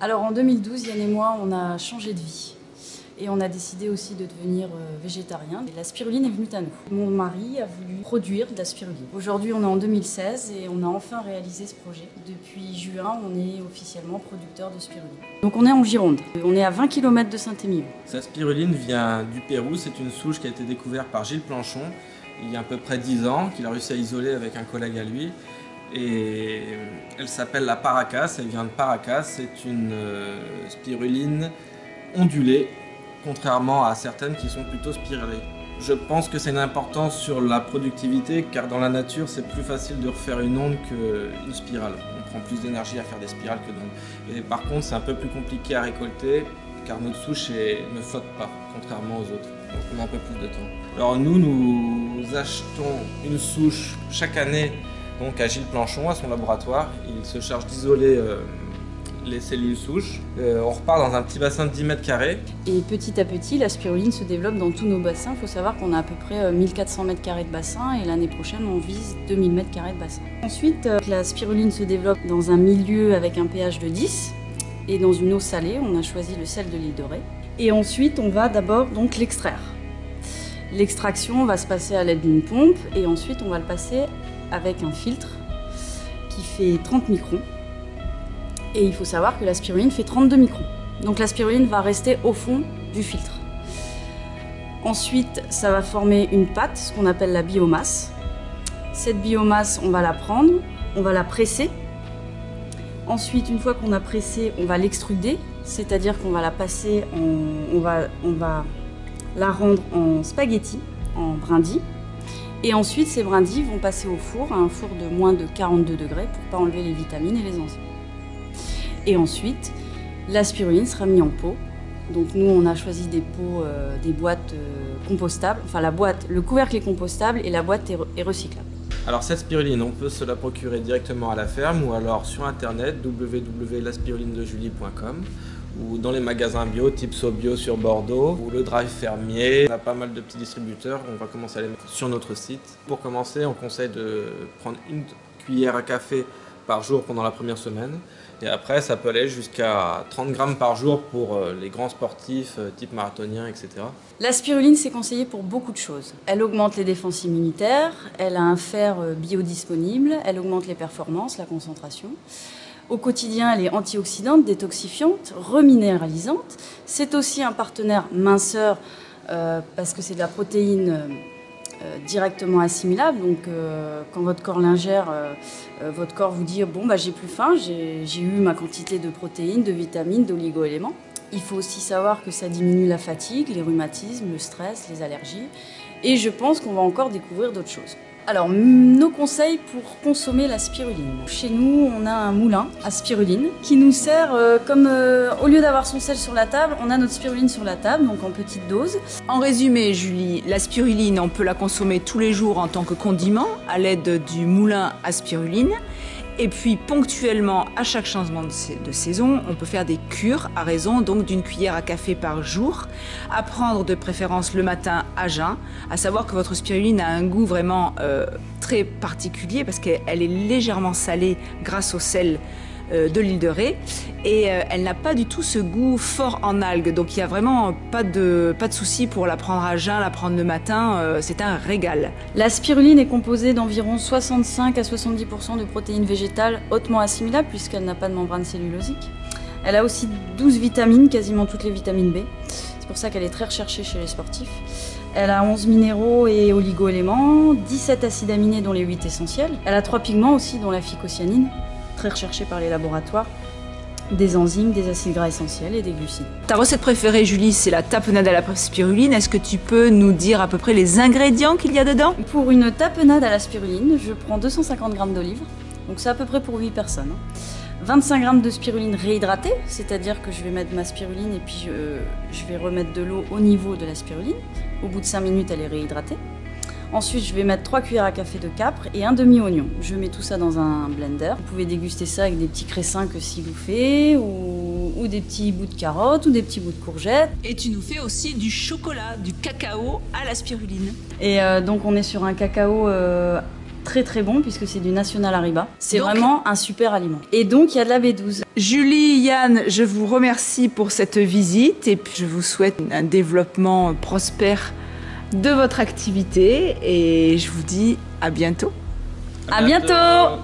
Alors en 2012, Yann et moi, on a changé de vie. Et on a décidé aussi de devenir végétarien. Et la spiruline est venue à nous. Mon mari a voulu produire de la spiruline. Aujourd'hui, on est en 2016 et on a enfin réalisé ce projet. Depuis juin, on est officiellement producteur de spiruline. Donc on est en Gironde. On est à 20 km de Saint-Émilion. Cette spiruline vient du Pérou. C'est une souche qui a été découverte par Gilles Planchon il y a à peu près 10 ans, qu'il a réussi à isoler avec un collègue à lui. Et elle s'appelle la Paracas, elle vient de Paracas. C'est une spiruline ondulée, contrairement à certaines qui sont plutôt spiralées. Je pense que c'est une importance sur la productivité, car dans la nature, c'est plus facile de refaire une onde qu'une spirale. On prend plus d'énergie à faire des spirales que d'ondes. Et par contre, c'est un peu plus compliqué à récolter, car notre souche ne flotte pas, contrairement aux autres. Donc on a un peu plus de temps. Alors nous achetons une souche chaque année donc à Gilles Planchon, à son laboratoire. Il se charge d'isoler les cellules souches. On repart dans un petit bassin de 10 mètres carrés. Et petit à petit, la spiruline se développe dans tous nos bassins. Il faut savoir qu'on a à peu près 1400 mètres carrés de bassin et l'année prochaine, on vise 2000 mètres carrés de bassin. Ensuite, la spiruline se développe dans un milieu avec un pH de 10 et dans une eau salée. On a choisi le sel de l'île de Ré. Et ensuite, on va d'abord donc l'extraire. L'extraction va se passer à l'aide d'une pompe et ensuite, on va le passer avec un filtre qui fait 30 microns. Et il faut savoir que la spiruline fait 32 microns. Donc la spiruline va rester au fond du filtre. Ensuite, ça va former une pâte, ce qu'on appelle la biomasse. Cette biomasse, on va la prendre, on va la presser. Ensuite, une fois qu'on a pressé, on va l'extruder, c'est-à-dire qu'on va la passer on va la rendre en spaghettis, en brindilles. Et ensuite, ces brindilles vont passer au four, à un four de moins de 42 degrés pour ne pas enlever les vitamines et les enzymes. Et ensuite, la spiruline sera mise en pot. Donc nous, on a choisi des pots, des boîtes compostables. Enfin, le couvercle est compostable et la boîte est recyclable. Alors cette spiruline, on peut se la procurer directement à la ferme ou alors sur internet www.laspirulinedejulie.com ou dans les magasins bio type Sobio sur Bordeaux ou le Drive Fermier. On a pas mal de petits distributeurs, on va commencer à les mettre sur notre site. Pour commencer, on conseille de prendre une cuillère à café par jour pendant la première semaine. Et après, ça peut aller jusqu'à 30 grammes par jour pour les grands sportifs, type marathoniens, etc. La spiruline, c'est conseillé pour beaucoup de choses. Elle augmente les défenses immunitaires, elle a un fer biodisponible, elle augmente les performances, la concentration. Au quotidien, elle est antioxydante, détoxifiante, reminéralisante. C'est aussi un partenaire minceur parce que c'est de la protéine directement assimilable. Donc quand votre corps l'ingère, votre corps vous dit bon, bah, j'ai plus faim, j'ai eu ma quantité de protéines, de vitamines, d'oligo-éléments. Il faut aussi savoir que ça diminue la fatigue, les rhumatismes, le stress, les allergies. Et je pense qu'on va encore découvrir d'autres choses. Alors, nos conseils pour consommer la spiruline. Chez nous, on a un moulin à spiruline qui nous sert au lieu d'avoir son sel sur la table, on a notre spiruline sur la table, donc en petite dose. En résumé, Julie, la spiruline, on peut la consommer tous les jours en tant que condiment à l'aide du moulin à spiruline. Et puis ponctuellement, à chaque changement de saison, on peut faire des cures à raison donc d'une cuillère à café par jour, à prendre de préférence le matin à jeun, à savoir que votre spiruline a un goût vraiment très particulier parce qu'elle est légèrement salée grâce au sel de l'île de Ré et elle n'a pas du tout ce goût fort en algues, donc il n'y a vraiment pas de souci pour la prendre à jeun, la prendre le matin, c'est un régal. La spiruline est composée d'environ 65 à 70% de protéines végétales hautement assimilables puisqu'elle n'a pas de membrane cellulosique. Elle a aussi 12 vitamines, quasiment toutes les vitamines B, c'est pour ça qu'elle est très recherchée chez les sportifs. Elle a 11 minéraux et oligo-éléments, 17 acides aminés dont les 8 essentiels. Elle a 3 pigments aussi dont la phycocyanine, très recherchée par les laboratoires, des enzymes, des acides gras essentiels et des glucides. Ta recette préférée, Julie, c'est la tapenade à la spiruline. Est-ce que tu peux nous dire à peu près les ingrédients qu'il y a dedans? Pour une tapenade à la spiruline, je prends 250 g d'olive, donc c'est à peu près pour 8 personnes. 25 g de spiruline réhydratée, c'est-à-dire que je vais mettre ma spiruline et puis je vais remettre de l'eau au niveau de la spiruline. Au bout de 5 minutes, elle est réhydratée. Ensuite, je vais mettre 3 cuillères à café de capre et un demi-oignon. Je mets tout ça dans un blender. Vous pouvez déguster ça avec des petits cressins que si vous faites, ou des petits bouts de carottes, ou des petits bouts de courgettes. Et tu nous fais aussi du chocolat, du cacao à la spiruline. Et donc, on est sur un cacao très très bon puisque c'est du National Hariba. C'est vraiment un super aliment. Et donc, il y a de la B12. Julie, Yann, je vous remercie pour cette visite et puis je vous souhaite un développement prospère de votre activité et je vous dis à bientôt. À bientôt.